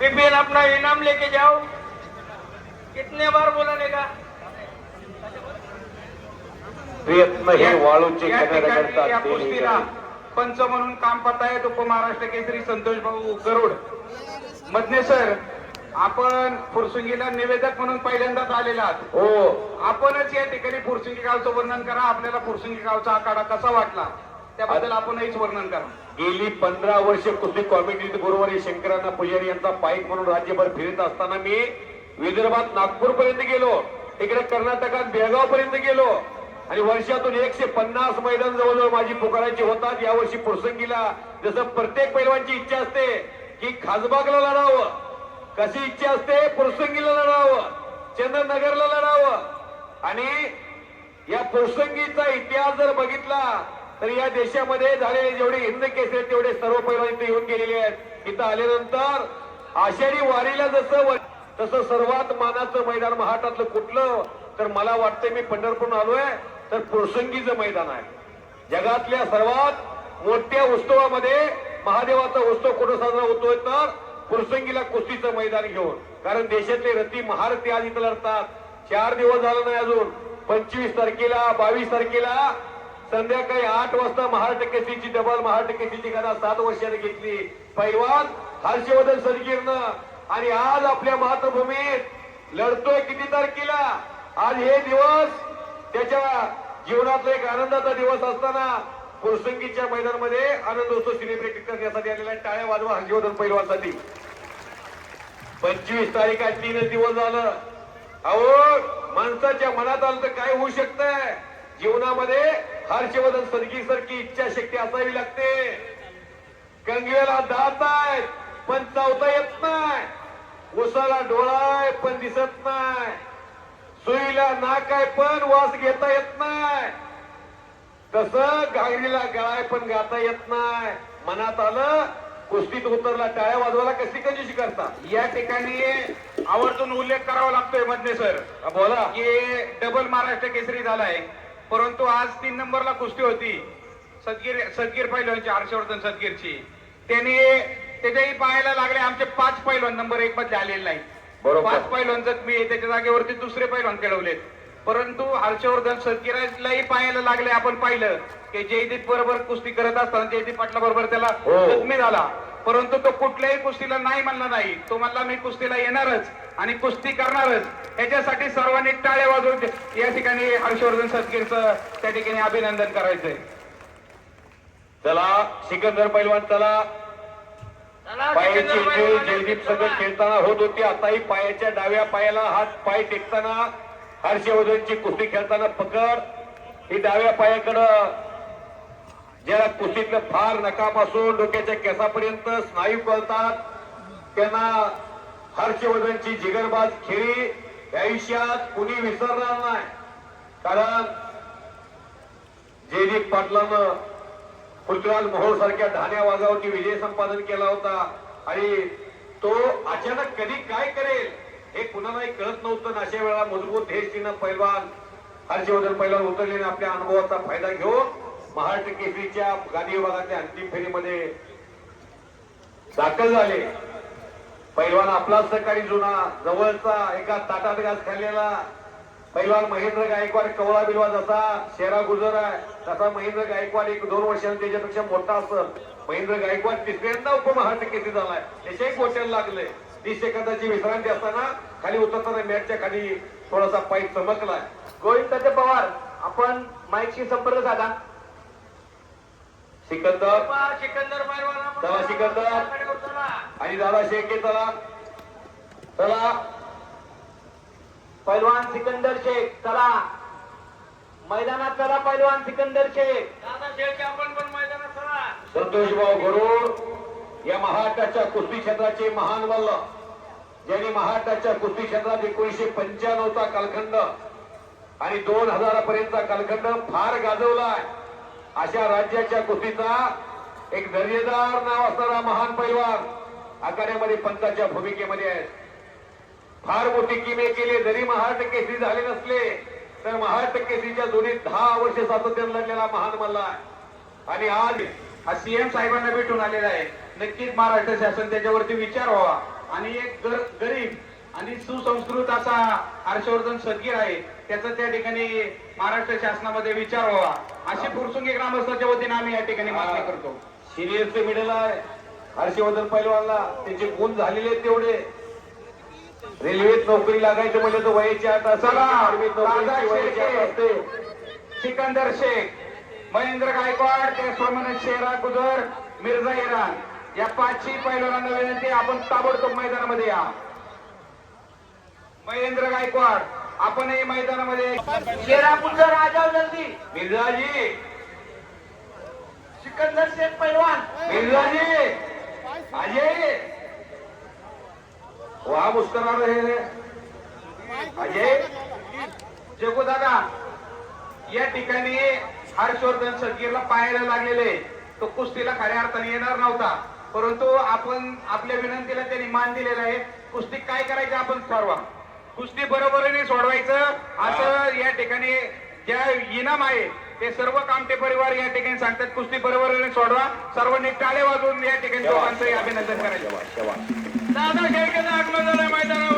Tiffin अपना इनाम लेके जाओ। कितने बार बोलने का? प्रयत्न हे वाळूचे या किनारे ठिकाणी करतात या ते कुस्तीला पंच म्हणून काम पाहतायत उपमहाराष्ट्र केसरी संतोष भाऊ गरुड मधने सर. आपण फुरसुंगीला निवेदक म्हणून पहिल्यांदाच आलेला आहात. हो, आपणच या ठिकाणी फुरसुंगी गावचं वर्णन करा. आपल्याला फुरसुंगी गावचा आखाडा कसा वाटला त्याबद्दल आपणच वर्णन करा. गेली 15 वर्ष कुस्ती कॉमिटीत गुरुवारी शंकरांना पुजारी यांचा पाईक म्हणून राज्यभर फिरत असताना मी विदर्भात नागपूर पर्यंत गेलो, तिकडे कर्नाटकात बेळगाव पर्यंत गेलो आणि वर्षातून 150 मैदान जवळजवळ माझी पुकारायची होतात. यावर्षी फुरसंगीला जसं प्रत्येक पैलवानची इच्छा असते की खासबागला लढावं, कशी इच्छा असते फुरसंगीला लढावं, चंद्रनगरला लढावं. आणि या फुरसंगीचा इतिहास जर बघितला तर या देशामध्ये झालेले जेवढे हिंद केसरी आहेत तेवढे सर्व पैलवान इथे येऊन गेलेले आहेत. इथं आल्यानंतर आषाढी वारीला तसं सर्वात मानाचं मैदान महाराष्ट्रातलं कुठलं तर मला वाटतंय मी पंढरपूर आलोय तर फुरसंगीचं मैदान आहे. जगातल्या सर्वात मोठ्या उत्सवामध्ये महादेवाचा उत्सव कुठं साजरा होतोय तर फुरसंगीला कुस्तीचं मैदान घेऊन. कारण देशातले रथी महारथी आज इथं लढतात. 4 दिवस झालं नाही अजून. 25 तारखेला 22 तारखेला संध्याकाळी 8 वाजता महाराष्ट्र केसरीची डबल महाराष्ट्र केसरीची गदा 7 वर्षाने घेतली पैलवान हर्षवर्धन सदगीरनं. आणि आज आपल्या मातृभूमीत लढतोय किती तारखेला. आज हे दिवस त्याच्या जीवनातला एक आनंदाचा दिवस असताना फुरसंगीच्या मैदानामध्ये आनंद उत्सव सेलिब्रेट करण्यासाठी आलेला टाळ्या वाजवा हर्षवर्धन पैलवानसाठी. 25 तारीख आज 3 दिवस झालं. अहो माणसाच्या मनात आलं तर काय होऊ शकतंय. जीवनामध्ये हर्षवर्धन सदगीर सारखी इच्छाशक्ती असावी लागते. कंगव्याला दात आहे पण चावता येत नाही, उसाला डोळा आहे पण दिसत नाही, सुईला नाक आहे पण वास घेता येत नाही, तसं घागरीला गळाय पण गाता येत नाही. मनात आलं कुस्तीत उतरला टाळ्या वाजवायला कशी कंजूशी करता. या ठिकाणी आवर्जून उल्लेख करावा लागतोय मधने सर. बोला की डबल महाराष्ट्र केसरी झालाय परंतु आज 3 नंबरला कुस्ती होती सदगीर पैलवानची हर्षवर्धन सदगीरची. त्याच्याही पाहायला लागले आमचे 5 पैलवान नंबर 1 मध्ये आलेले नाही. 5 पैलवान जखमी आहे. त्याच्या जागेवरती दुसरे पैलवान खेळवलेत. परंतु हर्षवर्धन सदगीरलाही पाहायला लागले. आपण पाहिलं की जयदीप बरोबर कुस्ती करत असताना जयदीप पाटला बरोबर त्याला जखमी झाला. परंतु तो कुठल्याही कुस्तीला नाही म्हणला नाही. तो म्हणला मी कुस्तीला येणारच आणि कुस्ती करणारच. याच्यासाठी सर्वांनी टाळ्या वाजवून या ठिकाणी हर्षवर्धन सदगीरचं त्या ठिकाणी अभिनंदन करायचंय. चला सिकंदर पैलवान चला. पायाची खेळ जयदीप संघ खेळताना होत होती. आताही पायाच्या डाव्या पायाला हात पाय टेकताना हर्षवर्धनची कुस्ती खेळताना पकड ही डाव्या पायाकडं ज्याला कुस्तीतलं फार नकापासून डोक्याच्या केसापर्यंत स्नायू कळतात त्यांना हर्षवर्धनची जिगरबाज खेळी आयुष्यात कुणी विसरणार नाही. कारण जयदीप पाटलानं पृथ्वीराज मोहोळ सारख्या ढाण्या वाजावरती विजय संपादन केला होता आणि तो अचानक कधी काय करेल हे कुणालाही कळत नव्हतं. अशा वेळा मजबूत हेस्टीनं पैलवान हर्षवर्धन पैलवान उतरलेने आपल्या अनुभवाचा फायदा घेऊन महाराष्ट्र केसरीच्या गादी विभागाच्या अंतिम फेरीमध्ये दाखल झाले. पैलवान आपला सहकारी जुना जवळचा एका ताटात घास खाल्लेला पैलवान महेंद्र गायकवाड कवळा बिलवा जसा शेरा गुजर आहे तसा महेंद्र गायकवाड 1-2 वर्षांनी त्याच्यापेक्षा मोठा असत. महेंद्र गायकवाड 3ऱ्यांदा उपमहाराष्ट्र केसरी झालाय. त्याच्याही गोट्याला लागले. 30 सेकंदाची विश्रांती असताना खाली उतरताना मॅचच्या खाली थोडासा पाईप चमकलाय. गोविंद पवार आपण माईकशी संपर्क साधा. सिकंदर पैलवान चला सिकंदर आणि दादा शेख चला चला. पैलवान सिकंदर शेख चला मैदानात चला. पैलवान सिकंदर शेख दादा शेख आपण पण मैदानात चला. संतोष भाऊ गरुड या महाराष्ट्राच्या कुस्ती क्षेत्राचे महान वल्ल ज्यांनी महाराष्ट्राच्या कुस्ती क्षेत्रात 1995चा कालखंड आणि 2000 पर्यंतचा कालखंड फार गाजवलाय. अशा राज्याच्या कुस्तीचा एक दर्जेदार नाव असणारा महान पैलवान आखाड्यामध्ये पंचाच्या भूमिकेमध्ये आहे. फार मोठी किमे केली. जरी महाराष्ट्र केसरी झाले नसले तर महाराष्ट्र केसरीच्या दोन्ही 10 वर्ष सातत्याने लढलेला महान मल्ल आहे. आणि आज सीएम साहेबांना भेटून आलेला आहे. नक्कीच महाराष्ट्र शासन त्याच्यावरती विचार व्हावा आणि एक गरीब आणि सुसंस्कृत असा हर्षवर्धन सदगीर आहे, त्याचा त्या ठिकाणी महाराष्ट्र शासनामध्ये विचार व्हावा अशी फुरसुंगी ग्रामस्थांच्या वतीने आम्ही या ठिकाणी मागणी करतो. सिनियरचे मिडल आहे हर्षवर्धन पैलवानला, त्याचे गुण झालेले आहेत तेवढे. रेल्वेत नोकरी लागायचं म्हणजे तर वयाची 8 असते, चला, आर्मीत नोकरीची दादा वयाची 8 शेळके, असते. सिकंदर शेख, महेंद्र गायकवाड, त्याचप्रमाणे शेरा गुजर, मिर्झा इराण या 5ही पैलवानांना विनंती, आपण ताबडतोब मैदानामध्ये या. महेंद्र गायकवाड आपणही मैदानामध्ये. शेरा गुजर राजा जल्दी. मिर्झाजी, सिकंदर शेख पैलवान. मिर्झाजी, अजय वहा मुस्करा रहे हैं. अजय जगू दादा, या ठिकाणी हर्षवर्धन सदगीरला पाहायला लागलेले, तो कुस्तीला खऱ्या अर्थाने येणार नव्हता, परंतु आपण आपल्या विनंतीला त्यांनी मान दिलेला आहे. कुस्ती काय करायची आपण ठरवा, कुस्ती बरोबरीने सोडवायचं असं या ठिकाणी ज्या इनाम आहे ते सर्व कामटे परिवार या ठिकाणी सांगतात. कुस्ती बरोबरीने सोडवा, सर्वांनी टाळे वाजवून या ठिकाणी दोघांचंही अभिनंदन करायचं. शेवा. दादा शेळकेचं आगमन झालं मैदानावर.